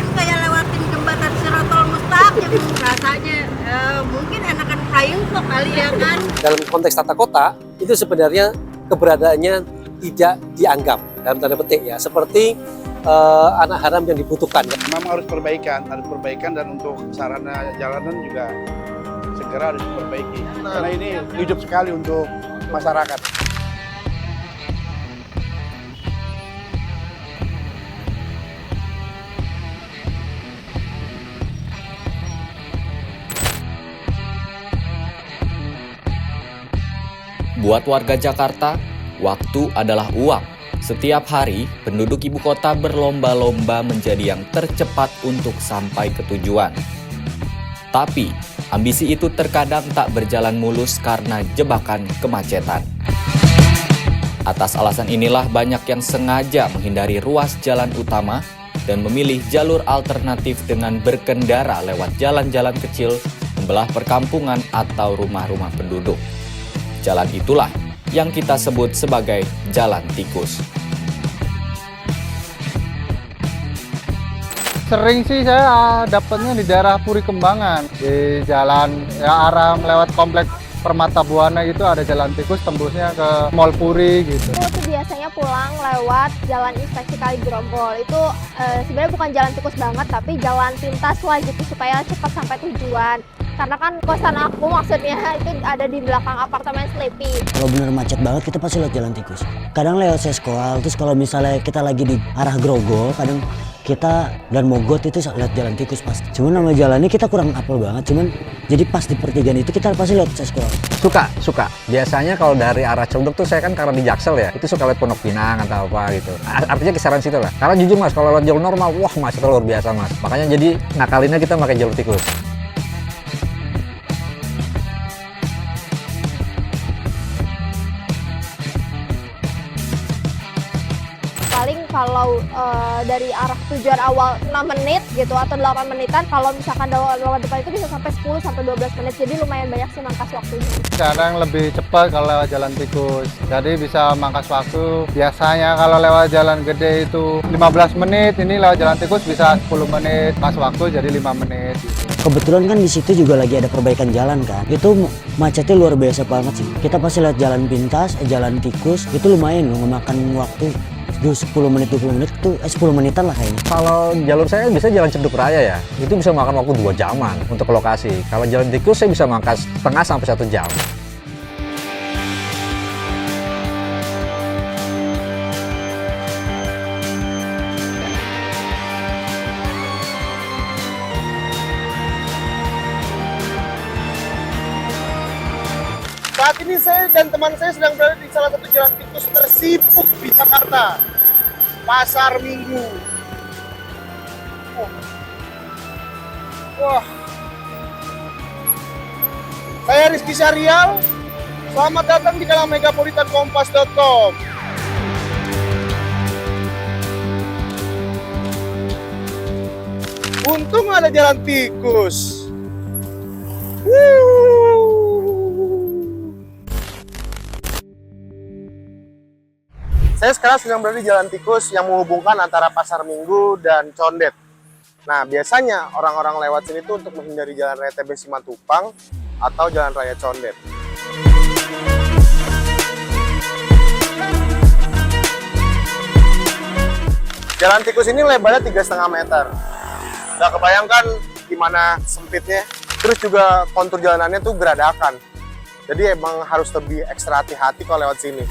perasaan kayak lewatin jembatan Shirathol Mustaqim rasanya. Mungkin enakan flying fox kali ya kan. Dalam konteks tata kota itu sebenarnya keberadaannya tidak dianggap dalam tanda petik ya, seperti anak haram yang dibutuhkan. Memang harus perbaikan dan untuk sarana jalanan juga segera harus diperbaiki. Karena ini hidup sekali untuk masyarakat. Buat warga Jakarta, waktu adalah uang. Setiap hari, penduduk ibu kota berlomba-lomba menjadi yang tercepat untuk sampai ke tujuan. Tapi, ambisi itu terkadang tak berjalan mulus karena jebakan kemacetan. Atas alasan inilah banyak yang sengaja menghindari ruas jalan utama dan memilih jalur alternatif dengan berkendara lewat jalan-jalan kecil, membelah perkampungan atau rumah-rumah penduduk. Jalan itulah yang kita sebut sebagai jalan tikus. Sering sih saya dapatnya di daerah Puri Kembangan, di jalan ya arah melewat kompleks Permata Buana gitu ada jalan tikus tembusnya ke Mall Puri gitu. Aku tuh biasanya pulang lewat jalan Inspeksi Kaligrogol. Itu sebenarnya bukan jalan tikus banget, tapi jalan pintas lah gitu supaya cepat sampai tujuan. Karena kan kosan aku maksudnya itu ada di belakang apartemen Sleepy. Kalau bener macet banget kita pasti lewat jalan tikus. Kadang lewat Seskoal, terus kalau misalnya kita lagi di arah Grogol, kadang kita dan Mogot itu lewat jalan tikus pasti. Cuman nama jalannya kita kurang apel banget, cuman jadi pas di pertigaan itu kita pasti lewat Seskoal. Suka. Biasanya kalau dari arah Ciledug tuh saya kan karena di Jaksel ya, itu suka lewat Pondok Pinang atau apa gitu. Artinya kisaran situ lah. Karena jujur mas, kalau lewat jalur normal, wah macetnya luar biasa mas. Makanya jadi ngakalinnya kita pakai jalur tikus. Paling kalau dari arah tujuan awal 6 menit gitu atau 8 menitan, kalau misalkan lewat depan itu bisa sampai 10 sampai 12 menit. Jadi lumayan banyak sih mangkas waktunya. Sekarang lebih cepat kalau lewat jalan tikus. Jadi bisa mangkas waktu. Biasanya kalau lewat jalan gede itu 15 menit, ini lewat jalan tikus bisa 10 menit. Pas waktu jadi 5 menit. Kebetulan kan di situ juga lagi ada perbaikan jalan kan. Itu macetnya luar biasa banget sih. Kita pasti lewat jalan pintas, jalan tikus, itu lumayan loh memakan waktu 10 menit, 20 menit itu 10 menitan lah kayaknya. Kalau jalur saya bisa jalan Cenduk Raya ya, itu bisa makan waktu 2 jaman untuk ke lokasi. Kalau jalan tikus saya bisa makan setengah sampai 1 jam. Saat ini saya dan teman saya sedang berada di salah satu jalan tikus tersibuk di Jakarta, Pasar Minggu. Wah, saya Rizky Syarial. Selamat datang di kanal megapolitankompas.com. Untung ada jalan tikus. Saya sekarang sedang berada di jalan tikus yang menghubungkan antara Pasar Minggu dan Condet. Nah, biasanya orang-orang lewat sini tuh untuk menghindari jalan raya TB Simatupang atau jalan raya Condet. Jalan tikus ini lebarnya 3,5 meter. Udah kebayangkan gimana sempitnya. Terus juga kontur jalanannya tuh geradakan. Jadi emang harus lebih ekstra hati-hati kalau lewat sini.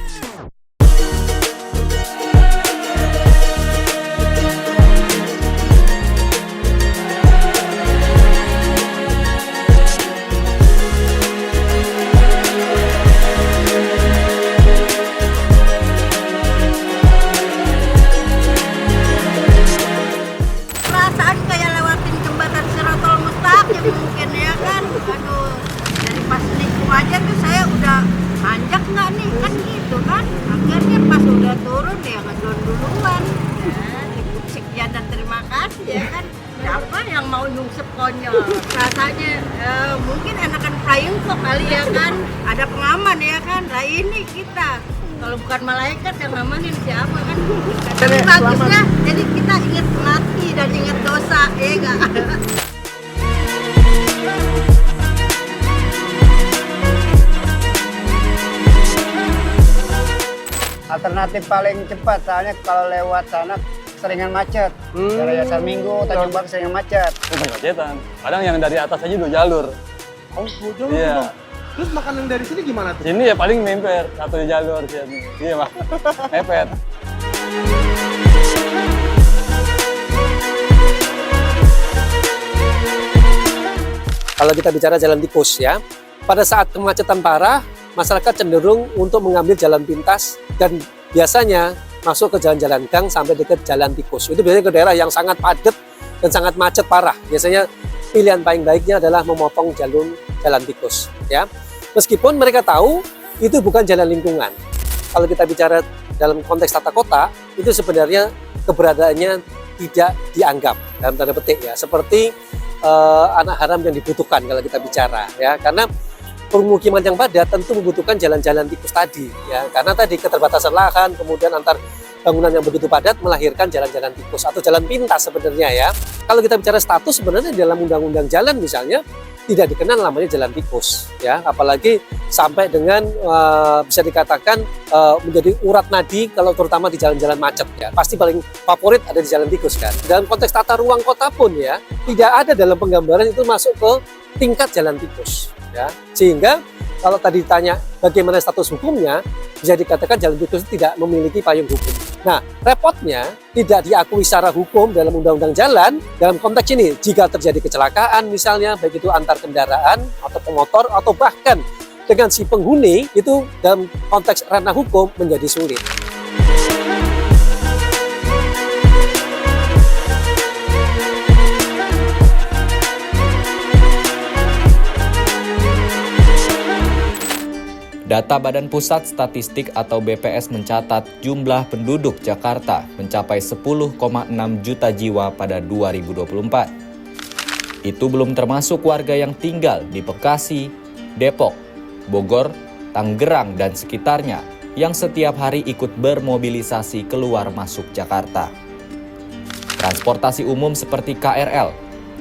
Perasaan kayak lewatin jembatan Shirathol Mustaqim mungkin ya kan. Aduh, dari pas nikung aja tuh saya udah nanjak nggak nih kan gitu kan. Akhirnya pas udah turun ya ngedon duluan. Ya, sekian dan terima kasih ya kan. Siapa yang mau nyungsep konyol? Rasanya mungkin enakan flying fox kali ya kan. Ada pengaman ya kan. Nah ini kita. Kalau bukan malaikat yang ngamanin siapa kan? Tapi bagusnya, jadi kita ingat mati dan ingat dosa. iya nggak? Alternatif paling cepat, soalnya kalau lewat sana seringan macet. Dari Pasar Minggu, Tanjung Bak seringan macet. Macetan. Kadang yang dari atas aja 2 jalur. Oh, jalur Iya. dong. Terus makanan dari sini gimana tuh? Sini ya paling memper 1 jalur sini. Iya, Pak. Mepet. Kalau kita bicara jalan tikus ya, pada saat kemacetan parah, masyarakat cenderung untuk mengambil jalan pintas dan biasanya masuk ke jalan-jalan gang sampai dekat jalan tikus. Itu biasanya ke daerah yang sangat padat dan sangat macet parah. Biasanya pilihan paling baiknya adalah memotong jalur jalan tikus. Ya, meskipun mereka tahu itu bukan jalan lingkungan. Kalau kita bicara dalam konteks tata kota, itu sebenarnya keberadaannya tidak dianggap dalam tanda petik ya, seperti anak haram yang dibutuhkan kalau kita bicara ya, karena permukiman yang padat tentu membutuhkan jalan-jalan tikus tadi ya, karena tadi keterbatasan lahan, kemudian antar bangunan yang begitu padat melahirkan jalan-jalan tikus atau jalan pintas sebenarnya ya. Kalau kita bicara status sebenarnya dalam undang-undang jalan misalnya tidak dikenal namanya jalan tikus ya, apalagi sampai dengan bisa dikatakan menjadi urat nadi kalau terutama di jalan-jalan macet ya, pasti paling favorit ada di jalan tikus kan. Dalam konteks tata ruang kota pun ya, tidak ada dalam penggambaran itu masuk ke tingkat jalan tikus ya, sehingga kalau tadi ditanya bagaimana status hukumnya, bisa dikatakan jalan tikus itu tidak memiliki payung hukum. Nah, repotnya tidak diakui secara hukum dalam undang-undang jalan. Dalam konteks ini, jika terjadi kecelakaan misalnya, baik itu antar kendaraan atau pemotor atau bahkan dengan si penghuni, itu dalam konteks ranah hukum menjadi sulit. Data Badan Pusat Statistik atau BPS mencatat jumlah penduduk Jakarta mencapai 10,6 juta jiwa pada 2024. Itu belum termasuk warga yang tinggal di Bekasi, Depok, Bogor, Tangerang, dan sekitarnya yang setiap hari ikut bermobilisasi keluar masuk Jakarta. Transportasi umum seperti KRL,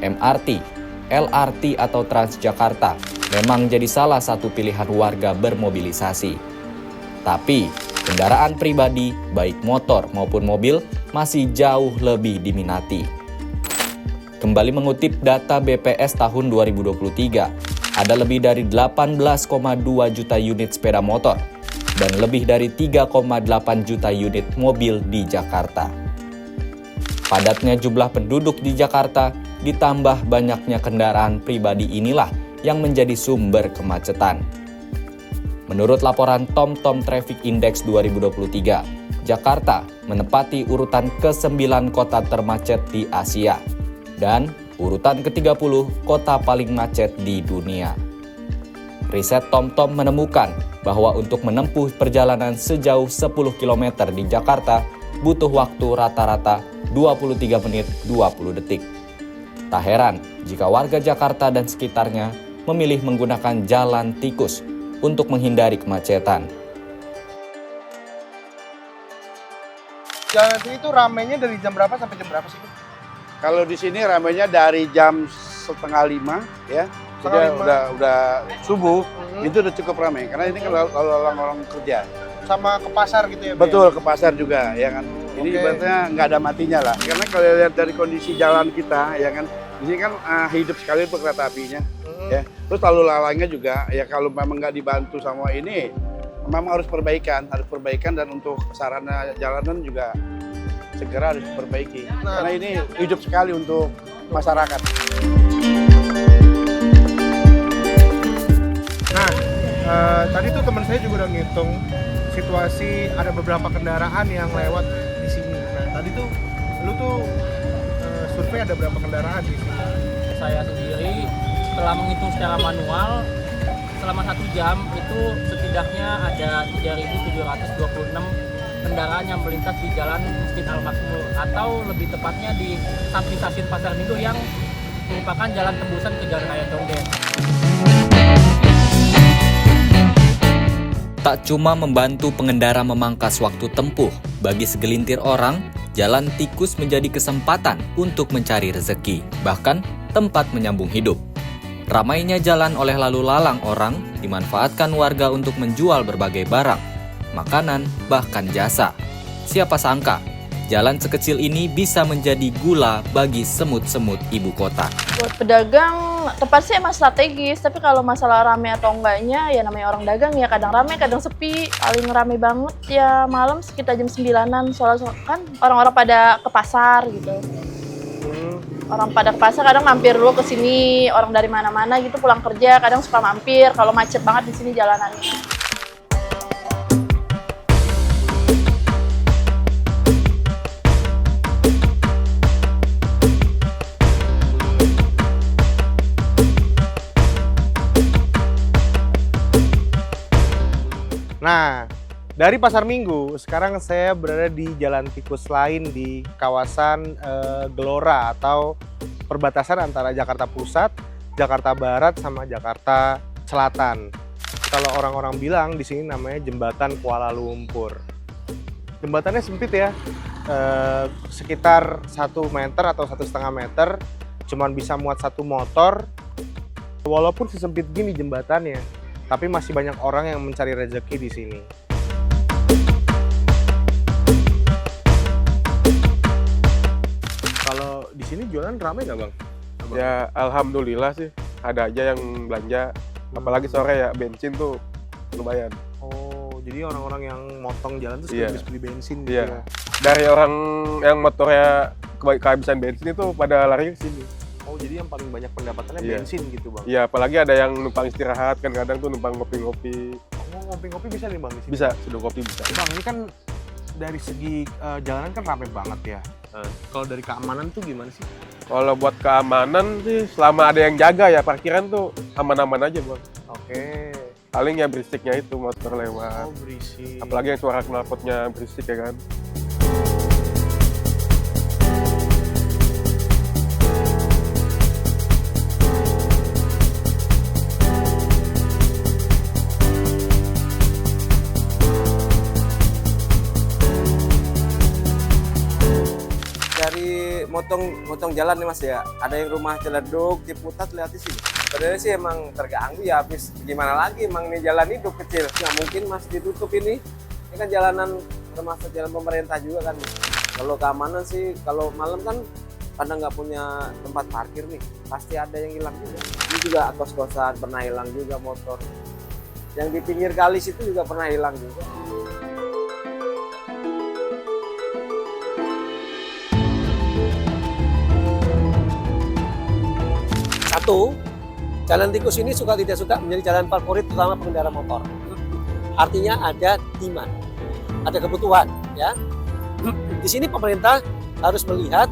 MRT, LRT atau Transjakarta memang jadi salah satu pilihan warga bermobilisasi. Tapi, kendaraan pribadi, baik motor maupun mobil, masih jauh lebih diminati. Kembali mengutip data BPS tahun 2023, ada lebih dari 18,2 juta unit sepeda motor dan lebih dari 3,8 juta unit mobil di Jakarta. Padatnya jumlah penduduk di Jakarta ditambah banyaknya kendaraan pribadi inilah yang menjadi sumber kemacetan. Menurut laporan TomTom Traffic Index 2023, Jakarta menempati urutan ke-9 kota termacet di Asia dan urutan ke-30 kota paling macet di dunia. Riset TomTom menemukan bahwa untuk menempuh perjalanan sejauh 10 km di Jakarta butuh waktu rata-rata 23 menit 20 detik. Tak heran jika warga Jakarta dan sekitarnya memilih menggunakan jalan tikus untuk menghindari kemacetan. Jalan itu ramainya dari jam berapa sampai jam berapa sih? Kalau di sini ramainya dari jam 4:30 ya. Jadi udah subuh, itu udah cukup ramai karena ini kalau orang-orang kerja. Sama ke pasar gitu ya? Betul, ke pasar juga ya kan. Ini ibaratnya nggak ada matinya lah. Karena kalau lihat dari kondisi jalan kita ya kan, di sini kan hidup sekali untuk kereta apinya. Ya. Terus lalu lalangnya juga ya kalau memang nggak dibantu sama ini, memang harus perbaikan dan untuk sarana jalanan juga segera harus diperbaiki. Karena ini hidup sekali untuk masyarakat. Nah, tadi tuh teman saya juga udah ngitung situasi ada beberapa kendaraan yang lewat di sini. Nah, tadi tuh lu tuh survei ada berapa kendaraan di sini? Saya sendiri setelah menghitung secara manual selama 1 jam itu setidaknya ada 3.726 kendaraan yang melintas di Jalan Masjid Al-Makmur atau lebih tepatnya di samping stasiun Pasar Minggu yang merupakan jalan tembusan ke Jalan Raya Condet. Tak cuma membantu pengendara memangkas waktu tempuh, bagi segelintir orang, jalan tikus menjadi kesempatan untuk mencari rezeki, bahkan tempat menyambung hidup. Ramainya jalan oleh lalu lalang orang dimanfaatkan warga untuk menjual berbagai barang, makanan, bahkan jasa. Siapa sangka, jalan sekecil ini bisa menjadi gula bagi semut-semut ibu kota. Buat pedagang, tempat sih emang strategis, tapi kalau masalah rame atau enggaknya, ya namanya orang dagang ya kadang rame, kadang sepi. Paling rame banget ya malam sekitar jam 9-an, soalnya kan orang-orang pada ke pasar gitu. Orang pada ke pasar kadang mampir dulu ke sini, orang dari mana-mana gitu pulang kerja kadang suka mampir kalau macet banget di sini jalanannya. Nah, dari Pasar Minggu, sekarang saya berada di jalan tikus lain di kawasan Gelora atau perbatasan antara Jakarta Pusat, Jakarta Barat, sama Jakarta Selatan. Kalau orang-orang bilang di sini namanya Jembatan Kuala Lumpur. Jembatannya sempit ya, sekitar 1 meter atau 1,5 meter, cuman bisa muat 1 motor. Walaupun sesempit gini jembatannya, tapi masih banyak orang yang mencari rezeki di sini. Kalau di sini jualan ramai nggak bang? Ya alhamdulillah sih, ada aja yang belanja. Apalagi sore ya, bensin tuh lumayan. Oh, jadi orang-orang yang motong jalan tuh habis beli bensin gitu ya? Dari orang yang motornya kehabisan bensin itu pada lari ke sini. Oh, jadi yang paling banyak pendapatannya bensin gitu bang? Iya, apalagi ada yang numpang istirahat, kan kadang tuh numpang ngopi-ngopi. Oh, ngopi-ngopi bisa nih bang di sini? Bisa, sudah kopi bisa. Bang, ini kan dari segi jalanan kan ramai banget ya. Kalau dari keamanan tuh gimana sih? Kalau buat keamanan sih, selama ada yang jaga ya, parkiran tuh aman-aman aja bang. Oke. Paling ya berisiknya itu motor lewat. Oh, berisik. Apalagi yang suara knalpotnya berisik ya kan. motong jalan nih mas ya, ada yang rumah Ciledug, Ciputat, lihat di sini. Sebenarnya sih emang terganggu ya, habis gimana lagi, emang ini jalan hidup kecil, nggak mungkin mas ditutup ini kan jalanan termasuk jalan pemerintah juga kan. Kalau keamanan sih, kalau malam kan karena nggak punya tempat parkir nih, pasti ada yang hilang juga. Ini juga kos-kosan pernah hilang juga motor. Yang di pinggir kali situ juga pernah hilang juga. Satu, jalan tikus ini suka tidak suka menjadi jalan favorit terutama pengendara motor. Artinya ada demand, ada kebutuhan, ya. Di sini pemerintah harus melihat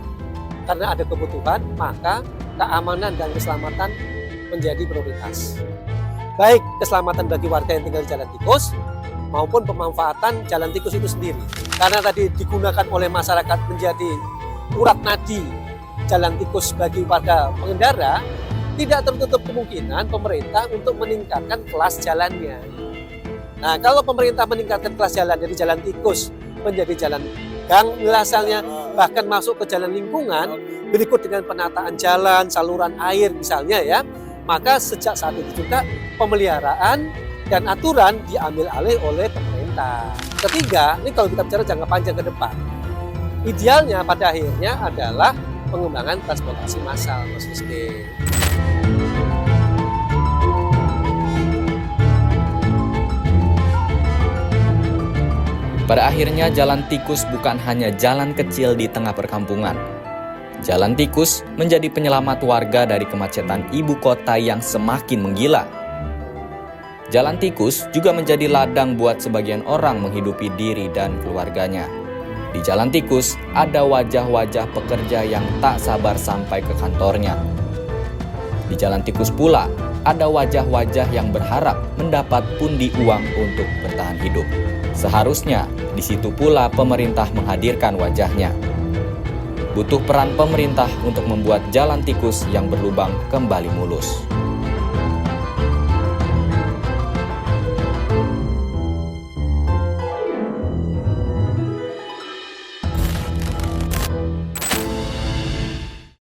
karena ada kebutuhan, maka keamanan dan keselamatan menjadi prioritas. Baik keselamatan bagi warga yang tinggal di jalan tikus maupun pemanfaatan jalan tikus itu sendiri. Karena tadi digunakan oleh masyarakat menjadi urat nadi jalan tikus bagi warga pengendara, tidak tertutup kemungkinan pemerintah untuk meningkatkan kelas jalannya. Nah, kalau pemerintah meningkatkan kelas jalan dari jalan tikus menjadi jalan gang misalnya, bahkan masuk ke jalan lingkungan, berikut dengan penataan jalan, saluran air misalnya ya, maka sejak saat itu juga pemeliharaan dan aturan diambil alih oleh pemerintah. Ketiga, ini kalau kita bicara jangka panjang ke depan, idealnya pada akhirnya adalah pengembangan transportasi massal, Mas Rizky. Pada akhirnya jalan tikus bukan hanya jalan kecil di tengah perkampungan. Jalan tikus menjadi penyelamat warga dari kemacetan ibu kota yang semakin menggila. Jalan tikus juga menjadi ladang buat sebagian orang menghidupi diri dan keluarganya. Di jalan tikus ada wajah-wajah pekerja yang tak sabar sampai ke kantornya. Di jalan tikus pula ada wajah-wajah yang berharap mendapat pundi uang untuk bertahan hidup. Seharusnya di situ pula pemerintah menghadirkan wajahnya. Butuh peran pemerintah untuk membuat jalan tikus yang berlubang kembali mulus.